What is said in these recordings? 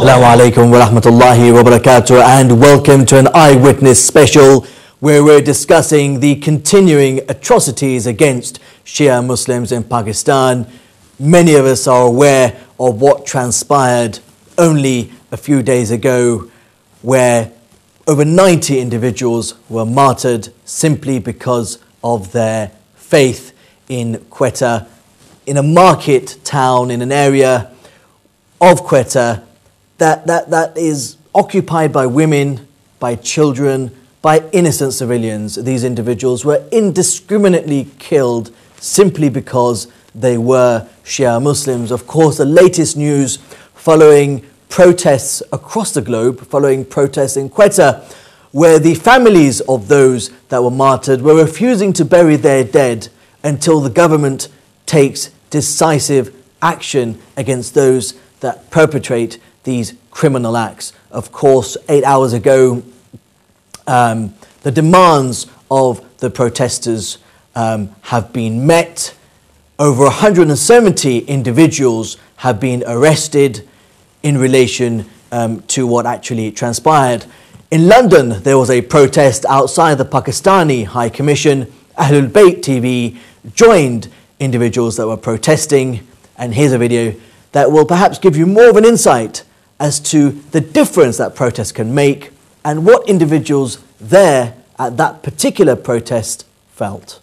Assalamu alaikum wa rahmatullahi wa barakatuh, and welcome to an Eyewitness special where we're discussing the continuing atrocities against Shia Muslims in Pakistan. Many of us are aware of what transpired only a few days ago, where over 90 individuals were martyred simply because of their faith in Quetta, in a market town, in an area of Quetta that is occupied by women, by children, by innocent civilians. These individuals were indiscriminately killed simply because they were Shia Muslims. Of course, the latest news following protests across the globe, following protests in Quetta, where the families of those that were martyred were refusing to bury their dead until the government takes decisive action against those that perpetrate these criminal acts. Of course, 8 hours ago, the demands of the protesters have been met. Over 170 individuals have been arrested in relation to what actually transpired. In London, there was a protest outside the Pakistani High Commission. Ahlulbayt TV joined individuals that were protesting, and here's a video that will perhaps give you more of an insight as to the difference that protest can make and what individuals there at that particular protest felt.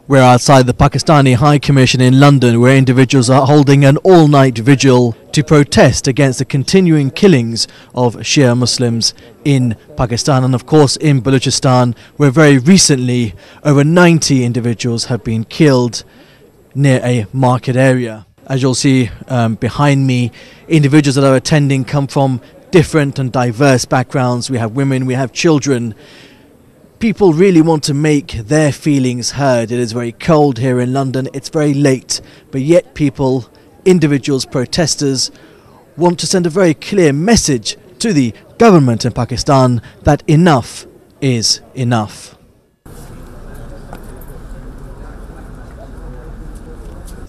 We're outside the Pakistani High Commission in London, where individuals are holding an all-night vigil to protest against the continuing killings of Shia Muslims in Pakistan, and of course in Balochistan, where very recently over 90 individuals have been killed near a market area. As you'll see behind me, individuals that are attending come from different and diverse backgrounds. We have women, we have children. People really want to make their feelings heard. It is very cold here in London, it's very late, but yet people, individuals, protesters, want to send a very clear message to the government in Pakistan that enough is enough.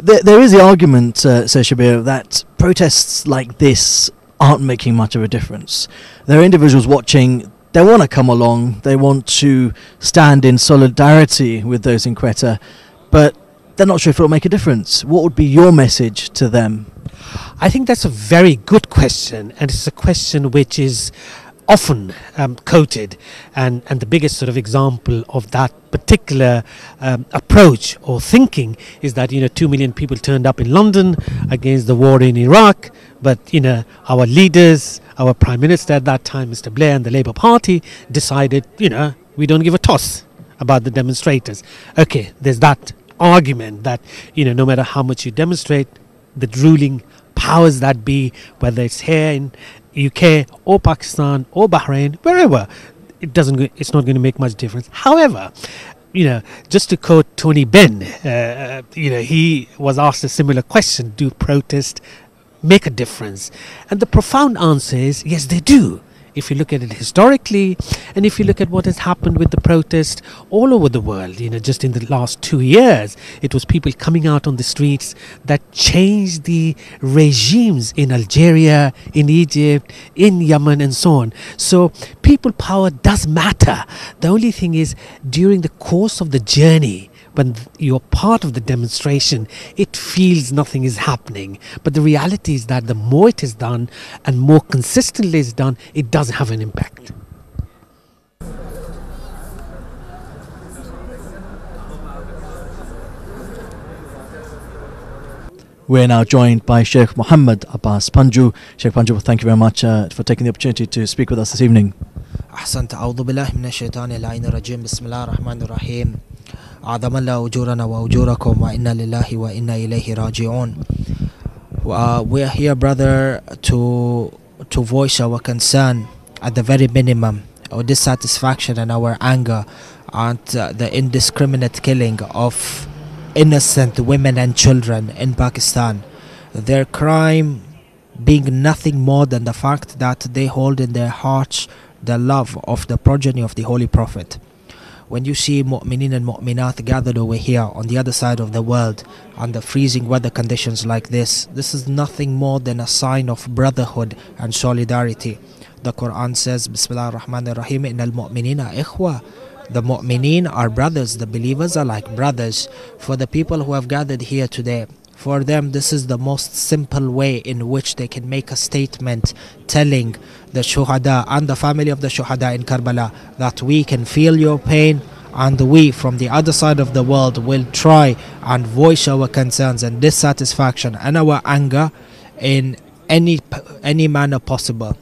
There is the argument, says Shabir, that protests like this aren't making much of a difference. There are individuals watching, they want to come along, they want to stand in solidarity with those in Quetta, but they're not sure if it'll make a difference. What would be your message to them? I think that's a very good question, and it's a question which is often quoted, and the biggest sort of example of that particular approach or thinking is that 2 million people turned up in London against the war in Iraq, but our leaders, our Prime Minister at that time, Mr. Blair, and the Labour Party decided we don't give a toss about the demonstrators. Okay, there's that argument that no matter how much you demonstrate, the ruling powers that be, whether it's here in UK or Pakistan or Bahrain, wherever, it's not going to make much difference. However, just to quote Tony Benn, he was asked a similar question: do protest make a difference? And the profound answer is yes, they do. If you look at it historically, and if you look at what has happened with the protest all over the world, just in the last 2 years, it was people coming out on the streets that changed the regimes in Algeria, in Egypt, in Yemen, and so on. So people power does matter. The only thing is, during the course of the journey, when you're part of the demonstration, it feels nothing is happening. But the reality is that the more it is done and more consistently it's done, it does have an impact. We're now joined by Sheikh Muhammad Abbas Panju. Sheikh Panju, thank you very much for taking the opportunity to speak with us this evening. أحسنت. أعوذ بالله من الشيطان اللعين الرجيم. بسم الله الرحمن الرحيم. أعظم الله أجورنا وأجوركم وإنا لله وإنا إليه راجعون. We are here, brother, to voice our concern, at the very minimum, our dissatisfaction and our anger at the indiscriminate killing of innocent women and children in Pakistan. Their crime being nothing more than the fact that they hold in their hearts the love of the progeny of the Holy Prophet. when you see mu'minin and mu'minat gathered over here on the other side of the world under freezing weather conditions like this is nothing more than a sign of brotherhood and solidarity. The Quran says, Bismillah ar-Rahman ar-Rahim, Innal mu'minina ikhwa. The mu'minin are brothers, the believers are like brothers. For the people who have gathered here today, for them this is the most simple way in which they can make a statement telling the shuhada and the family of the shuhada in Karbala that we can feel your pain, and we from the other side of the world will try and voice our concerns and dissatisfaction and our anger in any manner possible.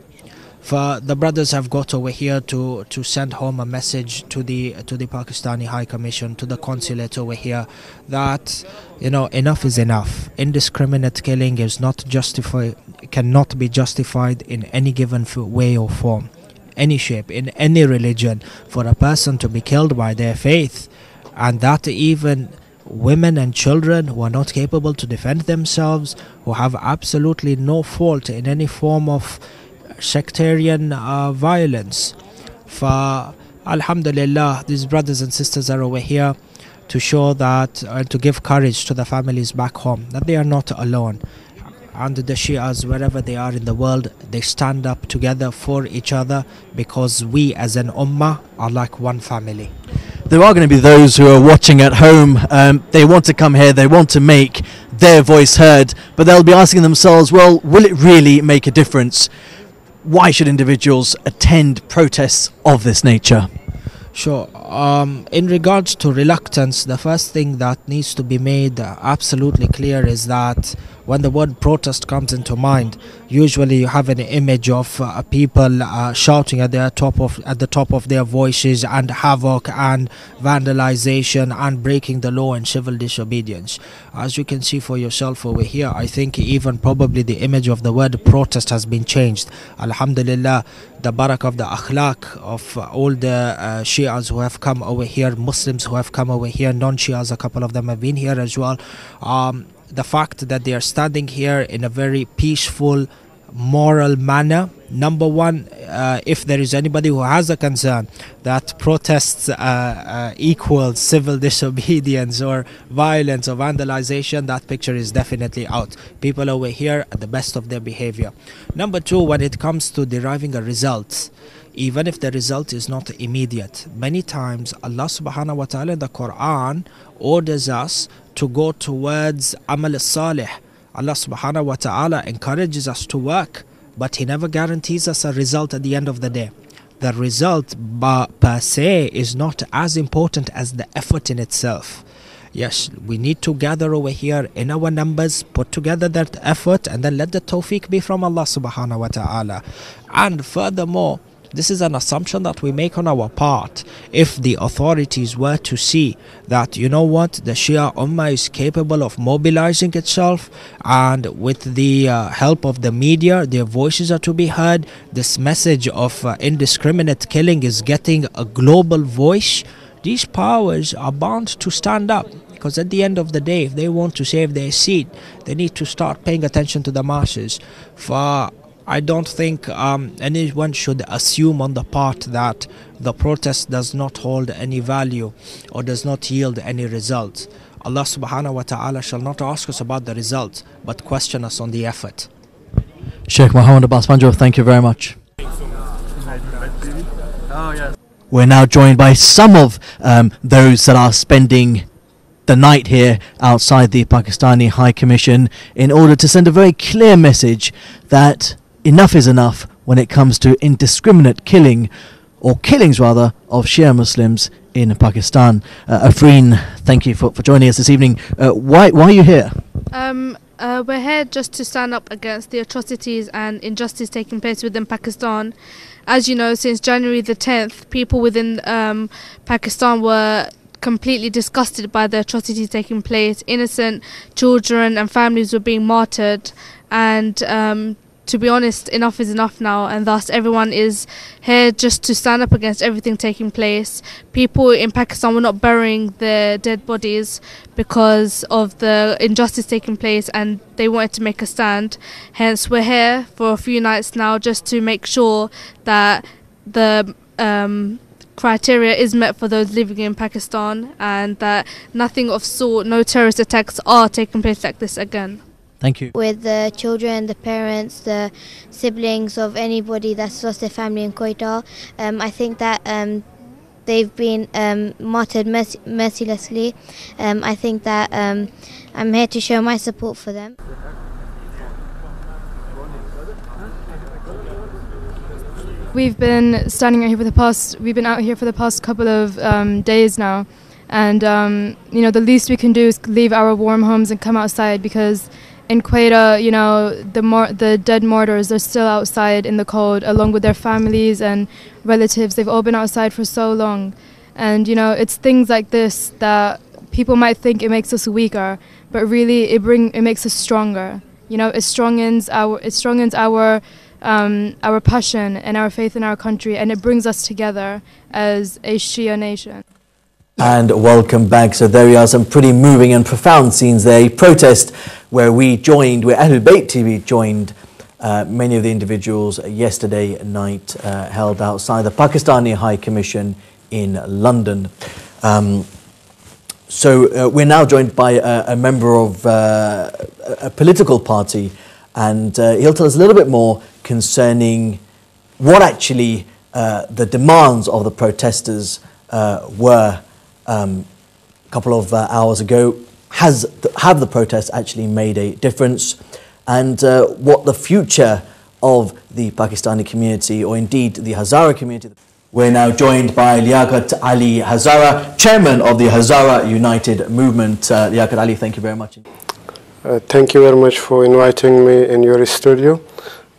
For the brothers have got over here to send home a message to the Pakistani High Commission, to the consulate over here, that enough is enough. Indiscriminate killing is not justified, cannot be justified in any given way or form, any shape, in any religion. For a person to be killed by their faith, and that even women and children who are not capable to defend themselves, who have absolutely no fault in any form of sectarian violence. For alhamdulillah, these brothers and sisters are over here to show that and to give courage to the families back home that they are not alone, and the Shias wherever they are in the world, they stand up together for each other, because we as an ummah are like one family. There are going to be those who are watching at home. They want to come here, they want to make their voice heard, but they'll be asking themselves, well, will it really make a difference? Why should individuals attend protests of this nature? Sure. In regards to reluctance, the first thing that needs to be made absolutely clear is that when the word protest comes into mind, usually you have an image of people shouting at the top of their voices, and havoc and vandalization and breaking the law and civil disobedience. As you can see for yourself over here, I think even probably the image of the word protest has been changed. Alhamdulillah, the barak of the akhlaq of all the Shias who have come over here, Muslims who have come over here, non-Shias, a couple of them have been here as well. The fact that they are standing here in a very peaceful, moral manner. Number one, if there is anybody who has a concern that protests equals civil disobedience or violence or vandalization, that picture is definitely out. People over here at the best of their behavior. Number two, when it comes to deriving a result, even if the result is not immediate, many times Allah subhanahu wa ta'ala in the Quran orders us to go towards amal salih. Allah subhanahu wa ta'ala encourages us to work, but He never guarantees us a result at the end of the day. The result per se is not as important as the effort in itself. Yes, we need to gather over here in our numbers, put together that effort, and then let the tawfiq be from Allah subhanahu wa ta'ala. And furthermore, this is an assumption that we make on our part. If the authorities were to see that, the Shia Ummah is capable of mobilizing itself, and with the help of the media, their voices are to be heard, this message of indiscriminate killing is getting a global voice, these powers are bound to stand up. Because at the end of the day, if they want to save their seat, they need to start paying attention to the masses. For I don't think anyone should assume on the part that the protest does not hold any value or does not yield any results. Allah subhanahu wa ta'ala shall not ask us about the results, but question us on the effort. Sheikh Muhammad Abbas Manjur, thank you very much. We're now joined by some of those that are spending the night here outside the Pakistani High Commission in order to send a very clear message that enough is enough when it comes to indiscriminate killing, or killings rather, of Shia Muslims in Pakistan. Afreen, thank you for joining us this evening. Why are you here? We're here just to stand up against the atrocities and injustice taking place within Pakistan. As you know, since January the 10th, people within Pakistan were completely disgusted by the atrocities taking place. Innocent children and families were being martyred, and to be honest, enough is enough now, and thus everyone is here just to stand up against everything taking place. People in Pakistan were not burying their dead bodies because of the injustice taking place, and they wanted to make a stand. Hence, we're here for a few nights now just to make sure that the criteria is met for those living in Pakistan, and that nothing of sort, no terrorist attacks are taking place like this again. Thank you. With the children, the parents, the siblings of anybody that's lost their family in Quetta. I think that they've been martyred mercilessly. I think that I'm here to show my support for them. We've been standing out here for the past. We've been out here for the past couple of days now, and you know, the least we can do is leave our warm homes and come outside, because in Quetta, you know, the dead martyrs are still outside in the cold, along with their families and relatives. They've all been outside for so long, and you know, it's things like this that people might think it makes us weaker, but really it makes us stronger. You know, it strengthens our passion and our faith in our country, and it brings us together as a Shia nation. And welcome back. So there we are, some pretty moving and profound scenes there. A protest where Ahlulbayt TV joined many of the individuals yesterday night, held outside the Pakistani High Commission in London. So we're now joined by a member of a political party, and he'll tell us a little bit more concerning what actually the demands of the protesters were a couple of hours ago. Have the protests actually made a difference, and what the future of the Pakistani community, or indeed the Hazara community. We're now joined by Liaquat Ali Hazara, chairman of the Hazara United Movement. Liaquat Ali, thank you very much. Thank you very much for inviting me in your studio.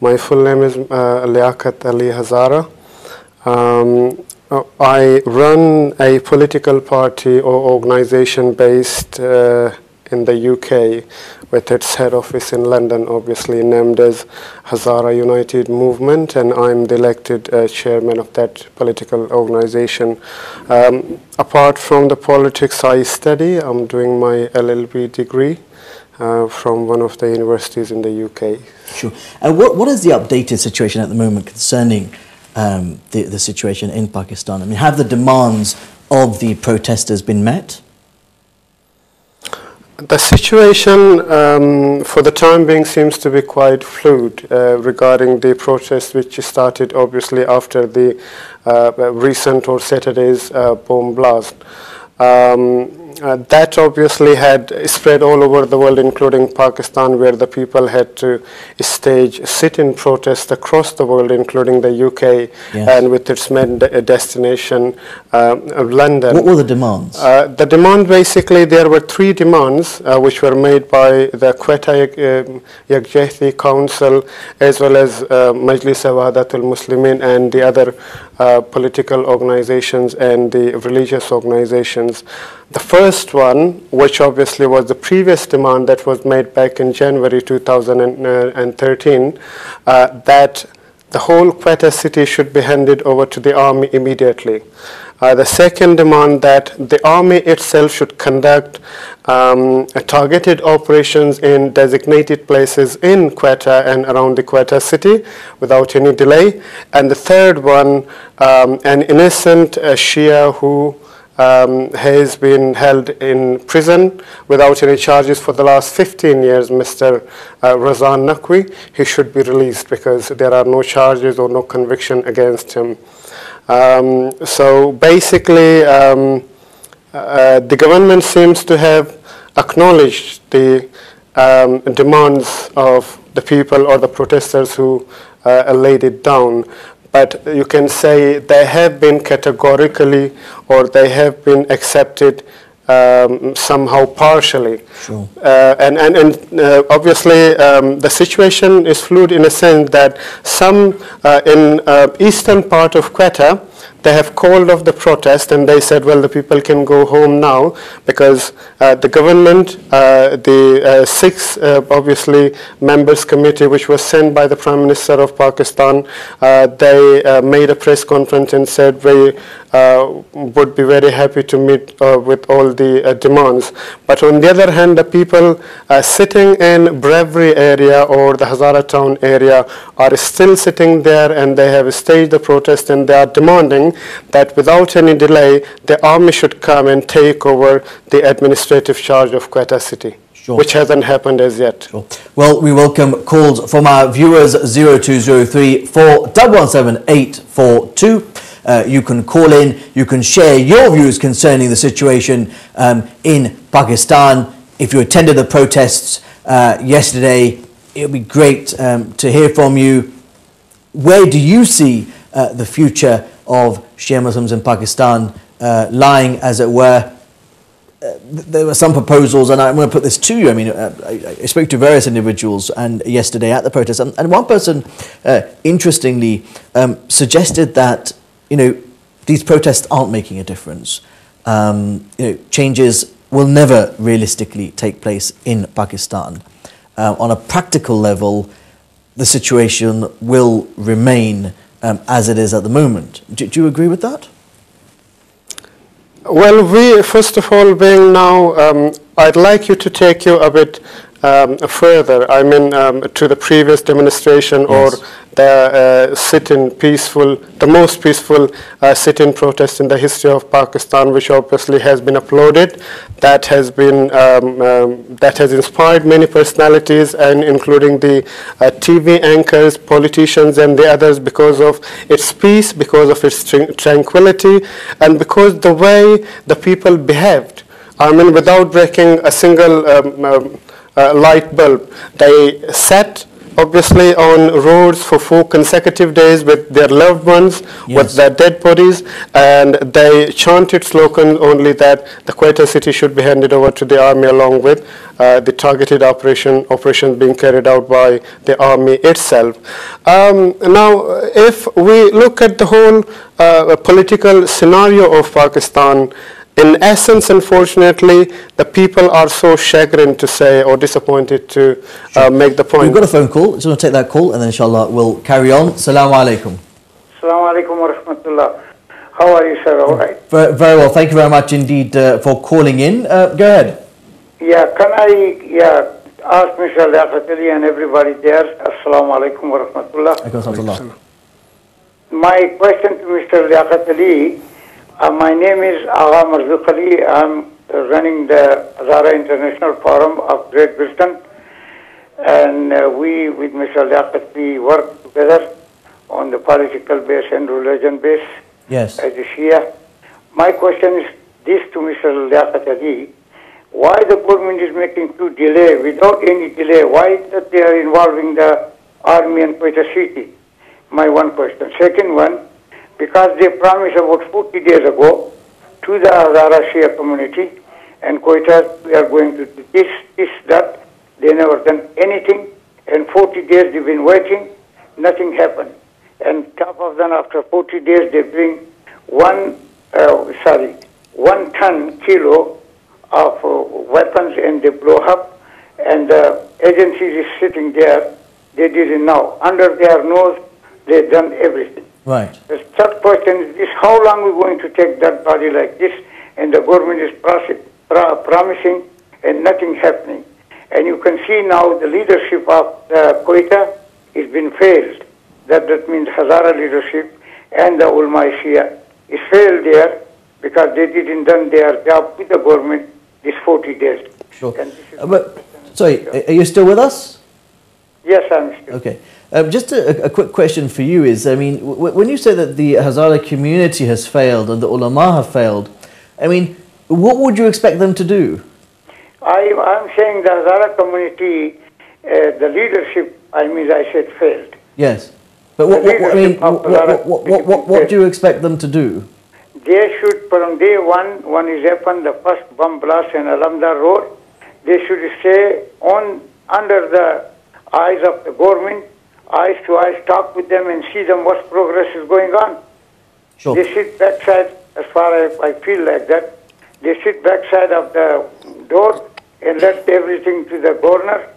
My full name is Liaquat Ali Hazara. I run a political party or organization based in the UK, with its head office in London, obviously named as Hazara United Movement, and I'm the elected chairman of that political organization. Apart from the politics I study, I'm doing my LLB degree from one of the universities in the UK. Sure. What is the updated situation at the moment concerning the situation in Pakistan? I mean, have the demands of the protesters been met? The situation for the time being seems to be quite fluid regarding the protests which started obviously after the recent or Saturday's bomb blast. That obviously had spread all over the world, including Pakistan, where the people had to stage sit-in protests across the world, including the UK, yes, and with its main destination of London. What were the demands? The demand, basically, there were three demands which were made by the Quetta Yekjehti Council, as well as Majlis Wahdatul Muslimin and the other political organizations and the religious organizations. The first one, which obviously was the previous demand that was made back in January 2013, that the whole Quetta city should be handed over to the army immediately. The second demand, that the army itself should conduct targeted operations in designated places in Quetta and around the Quetta city without any delay. And the third one, an innocent Shia who has been held in prison without any charges for the last 15 years, Mr. Razan Naqvi, he should be released because there are no charges or no conviction against him. So basically, the government seems to have acknowledged the demands of the people or the protesters who laid it down. But you can say they have been categorically, or they have been accepted somehow partially. Sure. And obviously the situation is fluid in a sense that some in eastern part of Quetta, they have called off the protest and they said, well, the people can go home now because the government, the six obviously members committee which was sent by the Prime Minister of Pakistan, they made a press conference and said we would be very happy to meet with all the demands. But on the other hand, the people sitting in Bravery area or the Hazara town area are still sitting there, and they have staged the protest and they are demanding demanding that without any delay, the army should come and take over the administrative charge of Quetta city, which hasn't happened as yet. Well, we welcome calls from our viewers 0203 4117 842. You can call in, you can share your views concerning the situation in Pakistan. If you attended the protests yesterday, it would be great to hear from you. Where do you see the future of Shia Muslims in Pakistan lying, as it were? There were some proposals, and I'm going to put this to you. I mean, I spoke to various individuals and yesterday at the protest, and one person, interestingly, suggested that these protests aren't making a difference. Changes will never realistically take place in Pakistan. On a practical level, the situation will remain as it is at the moment. Do you agree with that? Well, we, first of all, being now, I'd like you to take you a bit further, I mean, to the previous demonstration, or the sit-in peaceful, the most peaceful sit-in protest in the history of Pakistan, which obviously has been uploaded, that has been, that has inspired many personalities, and including the TV anchors, politicians, and the others, because of its peace, because of its tranquility, and because the way the people behaved. I mean, without breaking a single light bulb. They sat obviously on roads for 4 consecutive days with their loved ones, with their dead bodies, and they chanted slogans only that the Quetta city should be handed over to the army, along with the targeted operations being carried out by the army itself. Now, if we look at the whole political scenario of Pakistan, in essence, unfortunately, the people are so chagrined to say, or disappointed to make the point. We've got a phone call. Just want to take that call, and then inshallah we'll carry on. Assalamu alaikum. Assalamu alaikum wa rahmatullah. How are you, sir? All right? Very well. Thank you very much indeed for calling in. Go ahead. Yeah, can I ask Mr. Liaquat and everybody there, Assalamu alaikum wa rahmatullah. My question to Mr. Liaquat, my name is Agha Marzuq Ali. I'm running the Hazara International Forum of Great Britain, and we, with Mr. Liaquat, we work together on the political base and religion base as a Shia. My question is this to Mr. Liaquat: why the government is making to delay, without any delay? Why that they are involving the army and Quetta city? My one question. Second one, because they promised about 40 days ago to the Hazara Shia community and Quetta, we are going to do this, that. They never done anything, and 40 days they've been waiting, nothing happened. And top of that, after 40 days, they bring 1 ton kilo of weapons, and they blow up, and the agencies is sitting there. They didn't know. Under their nose, they've done everything. Right. The third question is this: how long are we going to take that body like this? And the government is promising and nothing happening. And you can see now the leadership of Quetta has been failed. That means Hazara leadership and the ulama Shia is failed there because they didn't done their job with the government these 40 days. Sure. But, sorry, are you still with us? Yes, I'm still. Okay. Just a quick question for you is, I mean, when you say that the Hazara community has failed and the ulama have failed, I mean, what would you expect them to do? I'm saying the Hazara community, the leadership, I said failed. Yes. But what do you expect them to do? They should, from day one is happened, the first bomb blast in Alamdar Road, they should stay under the eyes of the government, eyes to eyes, talk with them and see them what progress is going on. Sure. They sit backside, as far as I feel like that, they sit backside of the door and left everything to the governor,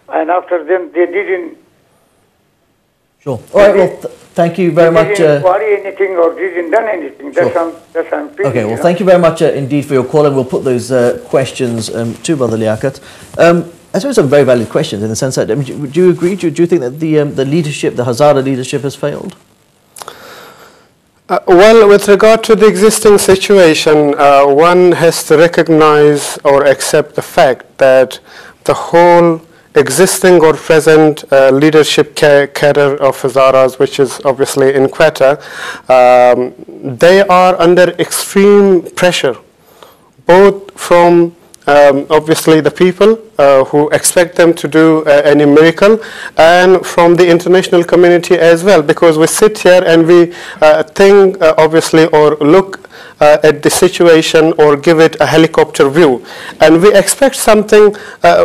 and after them they didn't. Sure. All right, well, thank you very much. They didn't worry anything or didn't done anything. That's what I'm feeling. Okay, well, thank you very much indeed for your call, and we'll put those questions to Brother Liaquat. I suppose some very valid questions in the sense that, do you agree? Do you think that the leadership, the Hazara leadership, has failed? Well, with regard to the existing situation, one has to recognize or accept the fact that the whole existing or present leadership cadre of Hazaras, which is obviously in Quetta, they are under extreme pressure, both from obviously the people who expect them to do any miracle, and from the international community as well, because we sit here and we think obviously or look at the situation or give it a helicopter view, and we expect something,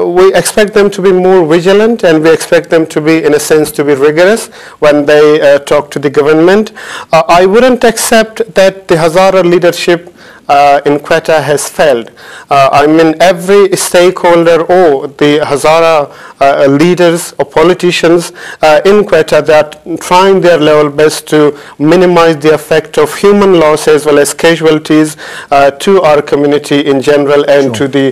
we expect them to be more vigilant, and we expect them to be, in a sense, to be rigorous when they talk to the government. I wouldn't accept that the Hazara leadership in Quetta has failed. I mean, every stakeholder or the Hazara leaders or politicians in Quetta that are trying their level best to minimize the effect of human loss as well as casualties to our community in general and to the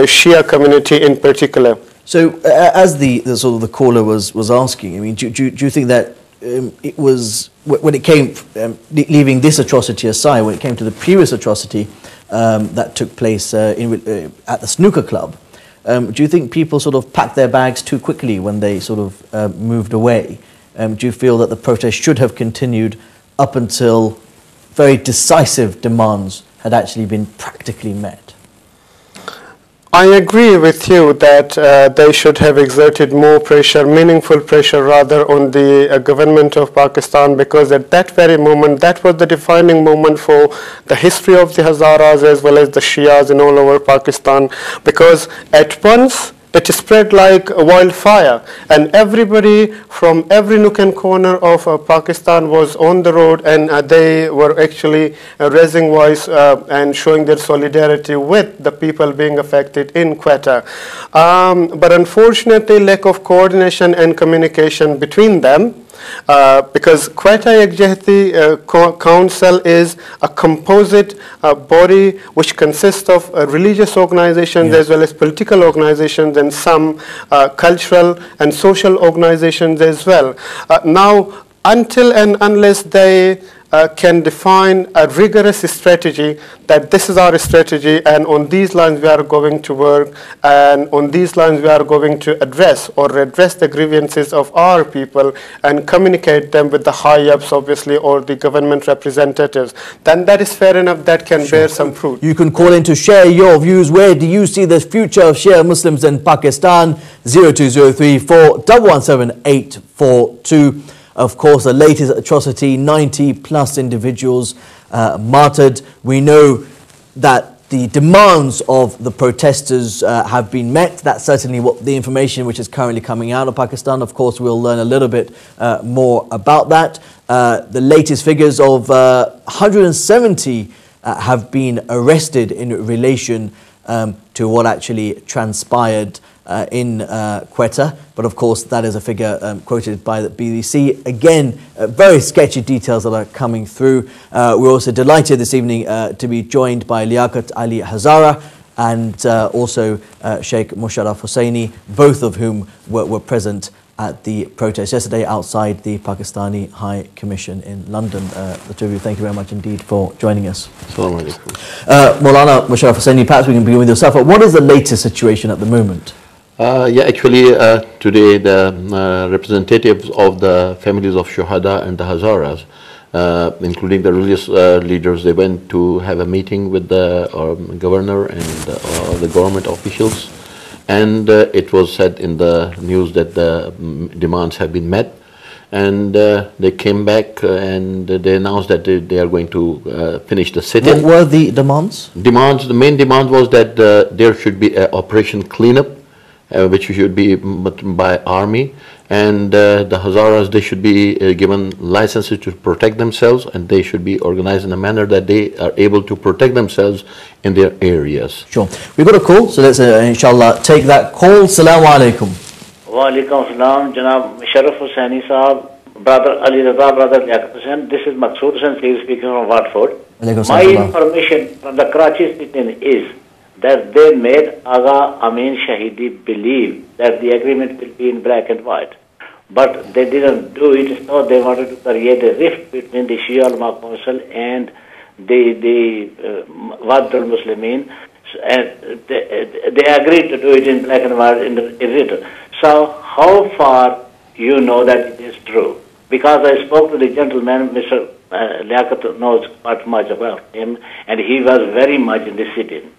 Shia community in particular. So, as the sort of the caller was asking, I mean, do you think that it was, when it came, leaving this atrocity aside, when it came to the previous atrocity that took place at the snooker club, do you think people sort of packed their bags too quickly when they sort of moved away? Do you feel that the protest should have continued up until very decisive demands had actually been practically met? I agree with you that they should have exerted more pressure, meaningful pressure rather, on the government of Pakistan, because at that very moment, that was the defining moment for the history of the Hazaras as well as the Shias in all over Pakistan, because at once it spread like a wildfire, and everybody from every nook and corner of Pakistan was on the road, and they were actually raising voice and showing their solidarity with the people being affected in Quetta. But unfortunately, lack of coordination and communication between them, because Quetta Yekjehati Council is a composite body which consists of religious organizations as well as political organizations and some cultural and social organizations as well. Now, until and unless they can define a rigorous strategy, that this is our strategy and on these lines we are going to work, and on these lines we are going to address or redress the grievances of our people and communicate them with the high-ups obviously or the government representatives, then that is fair enough, that can bear some fruit. You can call in to share your views. Where do you see the future of Shia Muslims in Pakistan? 0203 4117 842. Of course, the latest atrocity, 90 plus individuals martyred. We know that the demands of the protesters have been met. That's certainly what the information which is currently coming out of Pakistan. Of course, we'll learn a little bit more about that. The latest figures of 170 have been arrested in relation to what actually transpired in Quetta, but of course that is a figure quoted by the BBC. Again, very sketchy details that are coming through. We're also delighted this evening to be joined by Liaquat Ali Hazara and also Sheikh Musharaf Hussaini, both of whom were present at the protest yesterday outside the Pakistani High Commission in London. The two of you, thank you very much indeed for joining us. Assalamu alaikum. Mullana Musharaf Hussaini, perhaps we can begin with yourself. What is the latest situation at the moment? Yeah, actually today the representatives of the families of Shuhada and the Hazaras, including the religious leaders, they went to have a meeting with the governor and the government officials, and it was said in the news that the demands have been met, and they came back and they announced that they are going to finish the sit-in. What were the demands? The main demand was that there should be an operation cleanup, which should be by army, and the Hazaras, they should be given licenses to protect themselves, and they should be organized in a manner that they are able to protect themselves in their areas. Sure. We've got a call, so let's inshallah take that call. Assalamu alaikum. Wa alaikum salam, Janab Musharaf Hussaini Saab, brother Ali Ridha, brother Liaquat Hussain. This is Maqsood Hussain speaking from Watford. My information from the Karachi sit-in is that they made Aga Amin Shahidi believe that the agreement will be in black and white. but they didn't do it, so they wanted to create a rift between the Shia Ulama Council and the Wafd al-Muslimin, and they agreed to do it in black and white in written. So how far you know that it is true? Because I spoke to the gentleman, Mr. Liaquat knows quite much about him, and he was very much in the sitting.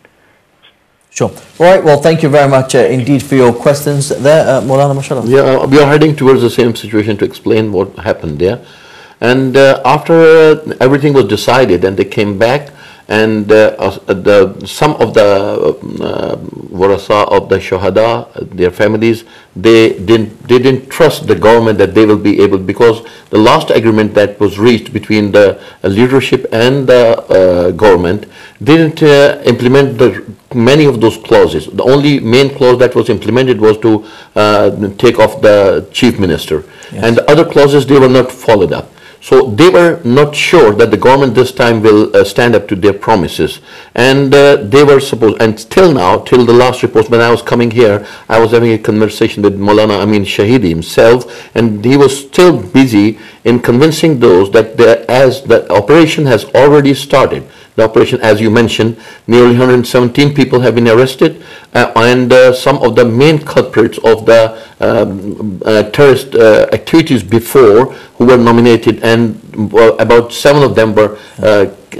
Sure. All right. Well, thank you very much indeed for your questions there, Mullana Musharaf. Yeah, we are heading towards the same situation to explain what happened there. And after everything was decided and they came back, and some of the warasa of the Shuhada, their families, they didn't trust the government that they will be able, because the last agreement that was reached between the leadership and the government didn't implement many of those clauses. The only main clause that was implemented was to take off the chief minister. Yes. And the other clauses, they were not followed up. So they were not sure that the government this time will stand up to their promises. And they were supposed, and till now, till the last report, when I was coming here, I was having a conversation with Mullana Shahidi himself, and he was still busy in convincing those that as the operation has already started, the operation, as you mentioned, nearly 117 people have been arrested, and some of the main culprits of the terrorist activities before, who were nominated, and about 7 of them were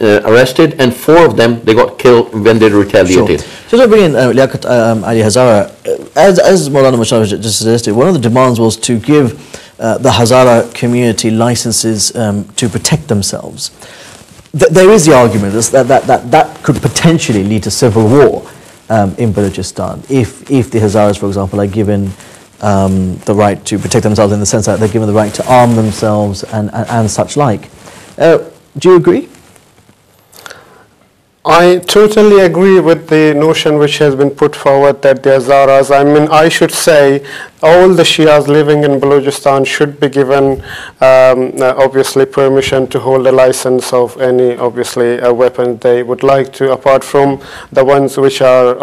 arrested, and 4 of them, they got killed when they retaliated. Sure. So to bring in Liaquat Ali Hazara, as Mullana Musharaf just suggested, one of the demands was to give the Hazara community licenses to protect themselves. There is the argument that could potentially lead to civil war in Balochistan if the Hazaras, for example, are given the right to protect themselves, in the sense that they're given the right to arm themselves and such like. Do you agree? I totally agree with the notion which has been put forward that the Hazaras, I mean, I should say all the Shias living in Balochistan should be given obviously permission to hold a license of any obviously weapon they would like to, apart from the ones which are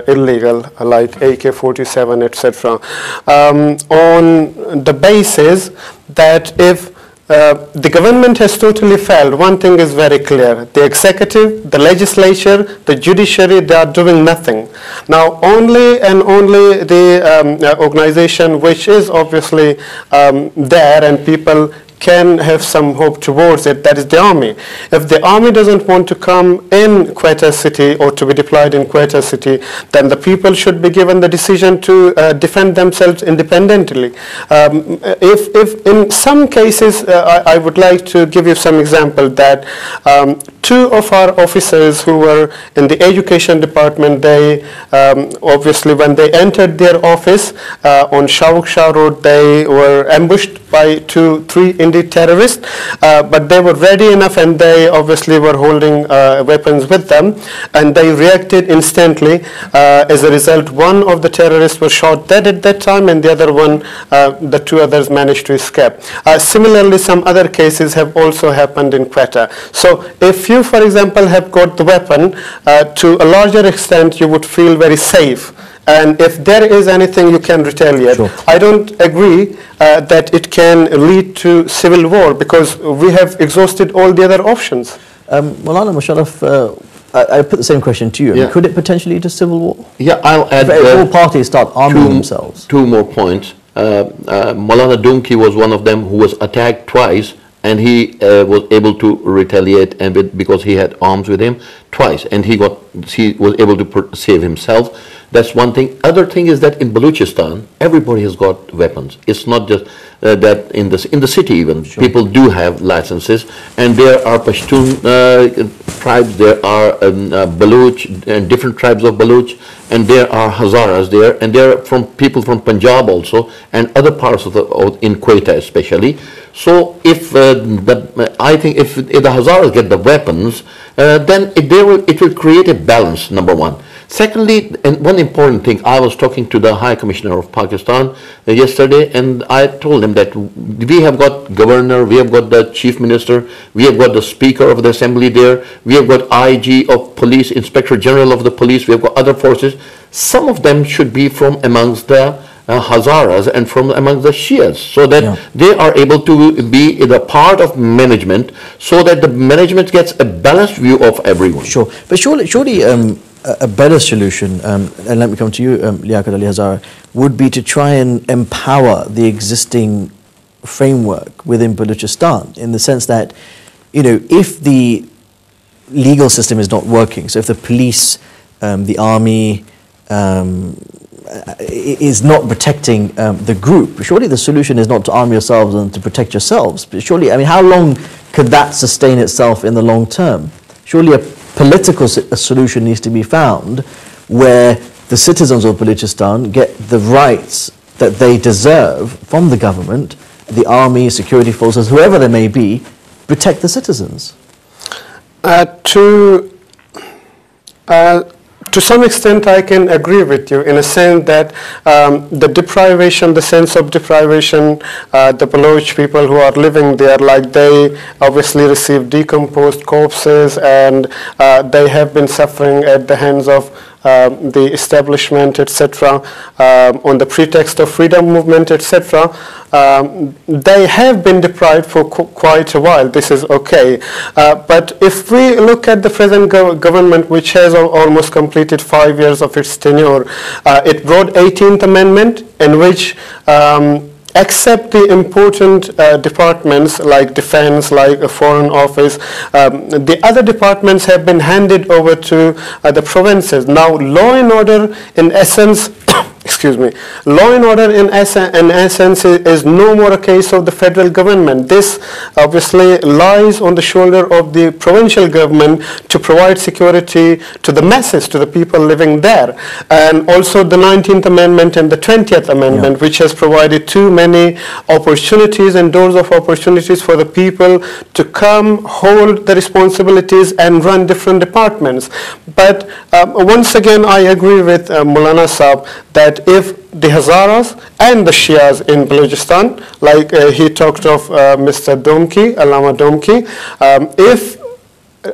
illegal, like AK-47, etc. On the basis that if the government has totally failed, one thing is very clear: the executive, the legislature, the judiciary, they are doing nothing. Now only and only the organization which is obviously there and people can have some hope towards it, that is the army. If the army doesn't want to come in Quetta city or to be deployed in Quetta city, then the people should be given the decision to defend themselves independently. If in some cases, I would like to give you some example that 2 of our officers who were in the education department, they obviously when they entered their office on Shawuk Shah Road, they were ambushed by 2-3 indeed terrorists, but they were ready enough and they obviously were holding weapons with them, and they reacted instantly. As a result, one of the terrorists was shot dead at that time, and the other one, the 2 others managed to escape. Similarly, some other cases have also happened in Quetta. So if you, for example, have got the weapon, to a larger extent you would feel very safe. And if there is anything, you can retaliate. Sure. I don't agree that it can lead to civil war, because we have exhausted all the other options. Mullana Musharaf, I put the same question to you. Yeah. Could it potentially lead to civil war? Yeah, I'll add. If all parties start arming themselves. 2 more points. Mullana Dumki was one of them who was attacked twice, and he was able to retaliate, and because he had arms with him twice, and he was able to save himself. That's one thing. Other thing is that in Balochistan, everybody has got weapons. It's not just that in the city even, sure, people do have licenses, and there are Pashtun tribes, there are Baloch and different tribes of Baloch, and there are Hazaras there, and there are from people from Punjab also, and other parts of in Quetta especially. So if I think if the Hazaras get the weapons, then it will create a balance, number one. Secondly, and one important thing, I was talking to the High Commissioner of Pakistan yesterday, and I told him that we have got governor, we have got the chief minister, we have got the speaker of the assembly there, we have got IG of police, inspector general of the police, we have got other forces. Some of them should be from amongst the Hazaras and from among the Shias, so that they are able to be the part of management, so that the management gets a balanced view of everyone. Sure, but surely a better solution, and let me come to you, Liaquat Ali Hazara, would be to try and empower the existing framework within Balochistan, in the sense that, you know, if the legal system is not working, so if the police, the army, is not protecting the group, surely the solution is not to arm yourselves and to protect yourselves. But surely, I mean, how long could that sustain itself in the long term? Surely a political solution needs to be found where the citizens of Balochistan get the rights that they deserve from the government, the army, security forces, whoever they may be, protect the citizens. To some extent, I can agree with you in a sense that the deprivation, the sense of deprivation, the Baloch people who are living there, like they obviously receive decomposed corpses, and they have been suffering at the hands of the establishment, etc., on the pretext of freedom movement, etc. They have been deprived for quite a while. This is okay. But if we look at the present government, which has almost completed 5 years of its tenure, it brought 18th Amendment, in which except the important departments like defense, like a foreign office, the other departments have been handed over to the provinces. Now, law and order in essence, excuse me, law and order in essence is no more a case of the federal government. This obviously lies on the shoulder of the provincial government to provide security to the masses, to the people living there. And also the 19th Amendment and the 20th Amendment, which has provided too many opportunities and doors of opportunities for the people to come, hold the responsibilities and run different departments. But once again, I agree with Mullana Saab that if the Hazaras and the Shias in Balochistan, like he talked of Mr. Domki, Allama Domki, if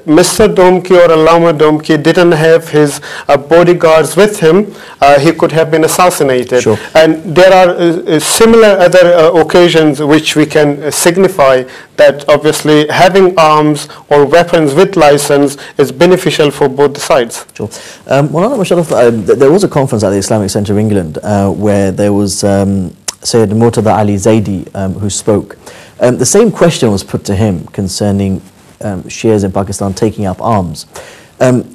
Mr. Domki or Allama Domki didn't have his bodyguards with him, he could have been assassinated. Sure. And there are similar other occasions which we can signify that obviously having arms or weapons with license is beneficial for both the sides. Sure. Mullana Musharaf, there was a conference at the Islamic Centre of England where there was Sayyid Murtada Ali Zaidi who spoke. The same question was put to him concerning Shias in Pakistan taking up arms.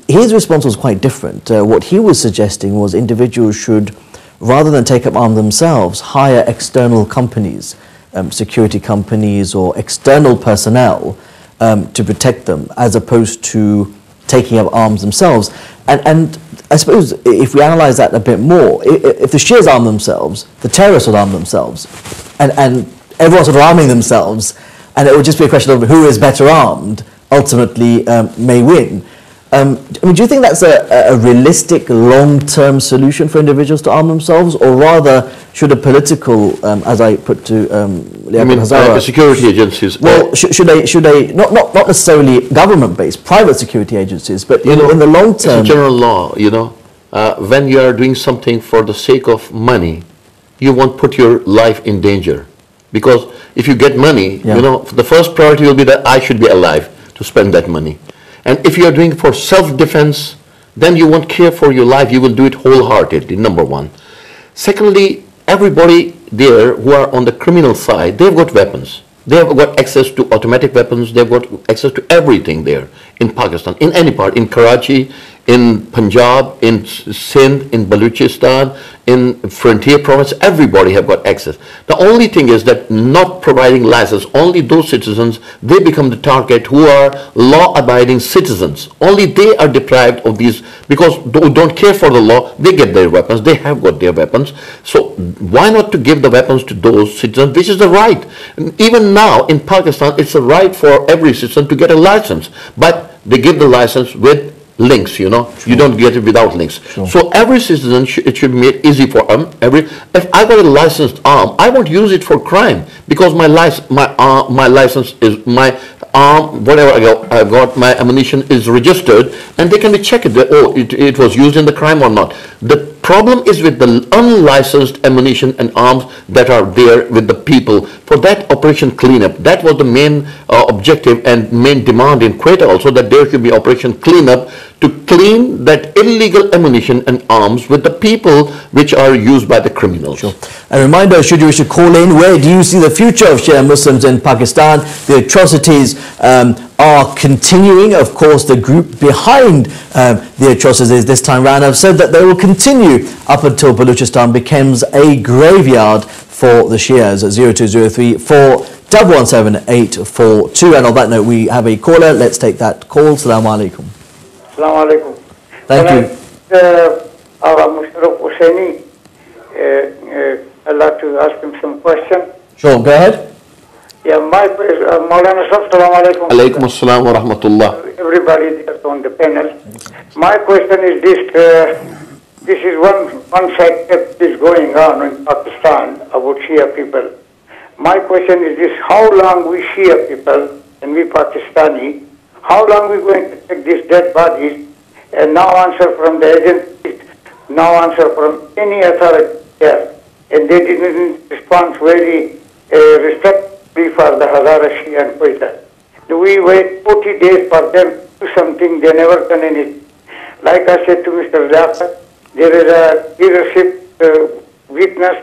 His response was quite different. What he was suggesting was individuals should, rather than take up arms themselves, hire external companies, security companies or external personnel to protect them, as opposed to taking up arms themselves. And I suppose if we analyse that a bit more, if the Shias arm themselves, the terrorists would arm themselves, and everyone's sort of arming themselves, and it would just be a question of who is better armed, ultimately may win. I mean, do you think that's a realistic long-term solution for individuals to arm themselves, or rather should a political, as I put to Liaquat Hazara, security agencies? Well, should they not necessarily government-based, private security agencies, but in the long term? It's a general law, when you are doing something for the sake of money, you won't put your life in danger. Because if you get money, the first priority will be that I should be alive to spend that money. And if you are doing it for self-defense, then you won't care for your life. You will do it wholeheartedly, number one. Secondly, everybody there who are on the criminal side, they've got weapons. They have got access to automatic weapons. They've got access to everything there in Pakistan, in any part, in Karachi, in Punjab, in Sindh, in Balochistan, in frontier province, everybody have got access. The only thing is that not providing license, only those citizens, they become the target who are law-abiding citizens. Only they are deprived of these, because who don't care for the law, they get their weapons, they have got their weapons. So why not to give the weapons to those citizens, which is the right. And even now in Pakistan, it's a right for every citizen to get a license, but they give the license with links, you don't get it without links. Sure. So every citizen, it should be made easy for them. If I got a licensed arm, I won't use it for crime, because my license is my arm, whatever I got, my ammunition is registered, and they can be checked. It was used in the crime or not. The problem is with the unlicensed ammunition and arms that are there with the people. For that operation cleanup, that was the main objective and main demand in Quetta also, that there should be operation cleanup to clean that illegal ammunition and arms with the people which are used by the criminals. Sure. A reminder, should you wish to call in, where do you see the future of Shia Muslims in Pakistan? The atrocities are continuing. Of course, the group behind the atrocities this time round have said that they will continue up until Balochistan becomes a graveyard for the Shias. 0203 4117 842. And on that note, we have a caller. Let's take that call. Assalamu alaikum. Assalamu alaikum. Thank you. Our Musharaf Hussaini, I'd like to ask him some question. Sure, go ahead. Yeah, my Mullana, assalamu alaikum. Alaikum assalam wa rahmatullah. Everybody that's on the panel. My question is this: this is one fact that is going on in Pakistan about Shia people. My question is this: how long we Shia people and we Pakistani, how long we going to take these dead bodies? And no answer from the agencies, no answer from any authority there, and they didn't respond very respectfully for the Hazara, Shia and Quetta. We wait 40 days for them to do something, they never done anything. Like I said to Mr. Jaffer, there is a leadership weakness,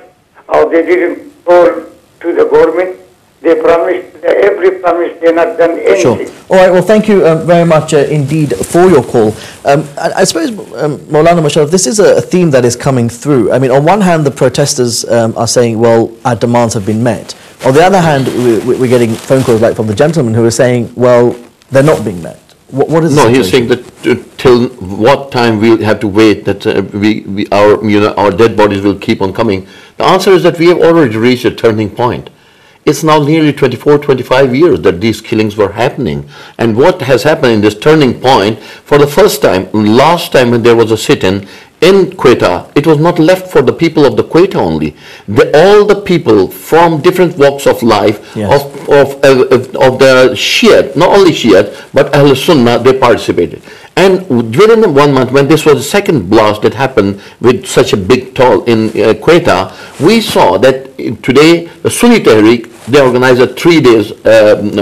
or they didn't go to the government. They promised, every promise, they not done anything. Sure. All right, well, thank you very much indeed for your call. I suppose, Mullana Musharaf, this is a theme that is coming through. I mean, on one hand, the protesters are saying, well, our demands have been met. On the other hand, we're getting phone calls like from the gentleman who is saying, well, they're not being met. What is the situation? He's saying that till what time we have to wait that our dead bodies will keep on coming. The answer is that we have already reached a turning point. It's now nearly 24, 25 years that these killings were happening. And what has happened in this turning point, for the first time, last time when there was a sit-in in Quetta, it was not left for the people of the Quetta only. All the people from different walks of life, yes, of the Shia, not only Shia, but Ahl Sunnah, they participated. And within 1 month, when this was the second blast that happened with such a big toll in Quetta, we saw that today the Sunni Tehreek, they organized a 3 days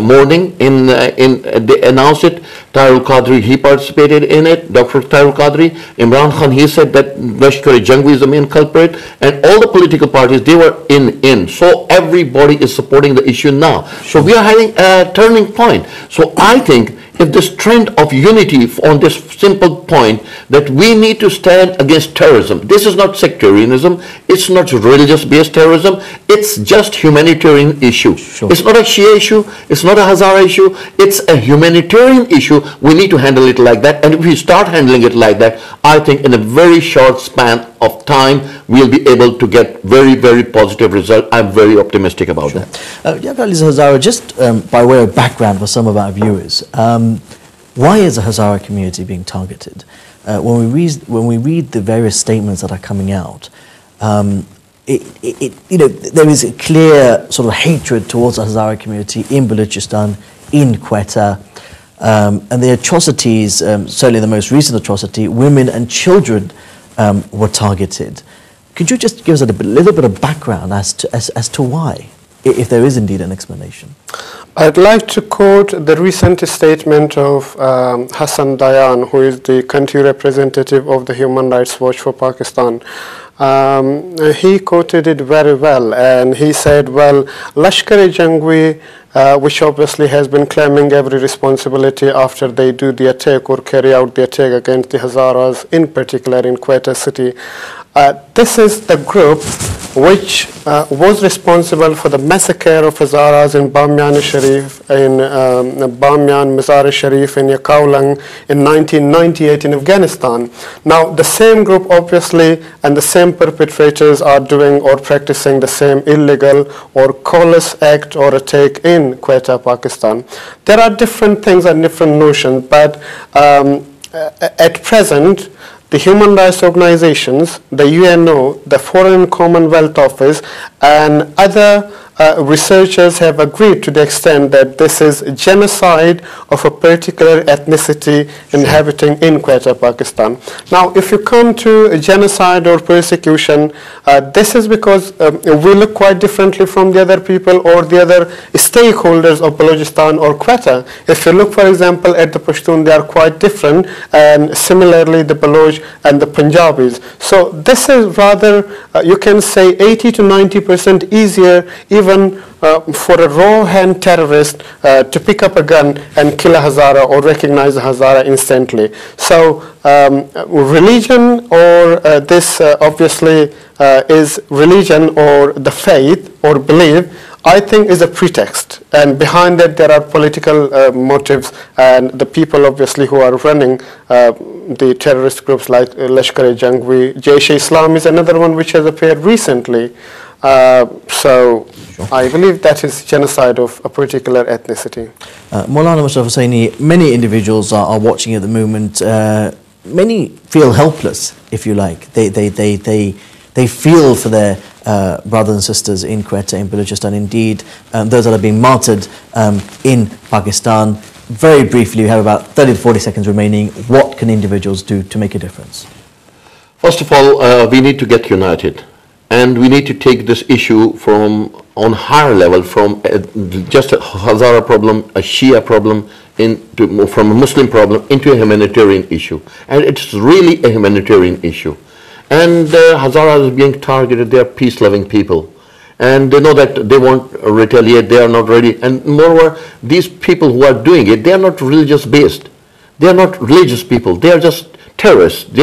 mourning. They announced it. Tahir al-Qadri, he participated in it. Dr. Tahir al-Qadri, Imran Khan, he said that Lashkar-e-Jangvi is the main culprit, and all the political parties, they were in. So everybody is supporting the issue now. So we are having a turning point. So I think if this trend of unity on this simple point that we need to stand against terrorism, this is not sectarianism, it's not religious-based terrorism, it's just humanitarian issue. Sure. It's not a Shia issue, it's not a Hazara issue, it's a humanitarian issue. We need to handle it like that, and if we start handling it like that, I think in a very short span of time, we'll be able to get very, very positive result. I'm very optimistic about that. Hazara, just by way of background for some of our viewers, why is the Hazara community being targeted? When we read the various statements that are coming out, there is a clear sort of hatred towards the Hazara community in Balochistan, in Quetta, and the atrocities, certainly the most recent atrocity, women and children were targeted. Could you just give us a little bit of background as to why, if there is indeed an explanation? I'd like to quote the recent statement of Hassan Dayan, who is the country representative of the Human Rights Watch for Pakistan. He quoted it very well, and he said, well, Lashkar-e-Jangvi, which obviously has been claiming every responsibility after they do the attack or carry out the attack against the Hazaras, in particular in Quetta city. This is the group which was responsible for the massacre of Hazaras in Bamiyan Sharif, in Bamiyan, Mazar Sharif, in Yakaulang in 1998 in Afghanistan. Now, the same group obviously and the same perpetrators are doing or practicing the same illegal or callous act or attack in Quetta, Pakistan. There are different things and different notions, but at present, the human rights organizations, the UNO, the Foreign Commonwealth Office, and other researchers have agreed to the extent that this is genocide of a particular ethnicity inhabiting in Quetta, Pakistan. Now, if you come to genocide or persecution, this is because we look quite differently from the other people or the other stakeholders of Balochistan or Quetta. If you look, for example, at the Pashtun, they are quite different, and similarly the Baloch and the Punjabis. So this is rather, you can say, 80 to 90% easier even for a raw-hand terrorist to pick up a gun and kill a Hazara or recognize a Hazara instantly. So religion or this obviously is religion or the faith or belief, I think, is a pretext, and behind that there are political motives, and the people obviously who are running the terrorist groups like Lashkar-e-Jangvi, Jaish-e-Islam is another one which has appeared recently. So I believe that is genocide of a particular ethnicity. Mullana Musharaf Hussaini, many individuals are watching at the moment. Many feel helpless, if you like. They feel for their brothers and sisters in Quetta, in Balochistan, indeed, those that are being martyred in Pakistan. Very briefly, we have about 30 to 40 seconds remaining. What can individuals do to make a difference? First of all, we need to get united. And we need to take this issue from on higher level, from just a Hazara problem, a Shia problem, from a Muslim problem into a humanitarian issue. And it's really a humanitarian issue. And Hazara is being targeted. They are peace-loving people. And they know that they won't retaliate. They are not ready. And moreover, these people who are doing it, they are not religious-based. They are not religious people. They are just terrorists. They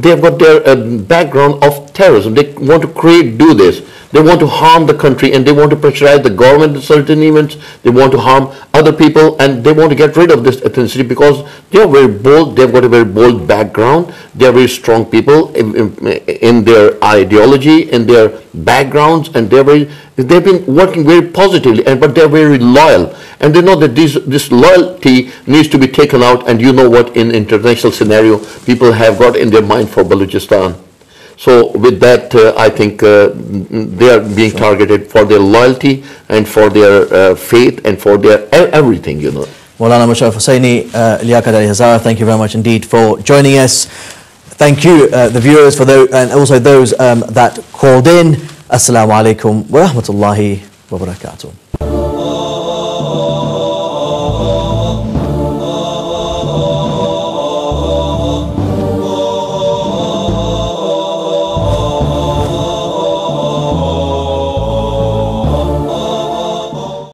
have got their background of terrorism. They want to do this. They want to harm the country, and they want to pressurize the government in certain events. They want to harm other people, and they want to get rid of this ethnicity because they are very bold. They've got a very bold background. They are very strong people in their ideology, in their backgrounds, and they've been working very positively, but they're very loyal. And they know that this loyalty needs to be taken out, and you know what, in international scenario, people have got in their mind for Balochistan. So with that, I think they are being targeted for their loyalty and for their faith and for their everything, you know. Mullana Musharaf Hussaini, Liaquat Hazara, thank you very much indeed for joining us. Thank you, the viewers, for those, and also those that called in. Assalamu alaikum wa rahmatullahi wa barakatuh.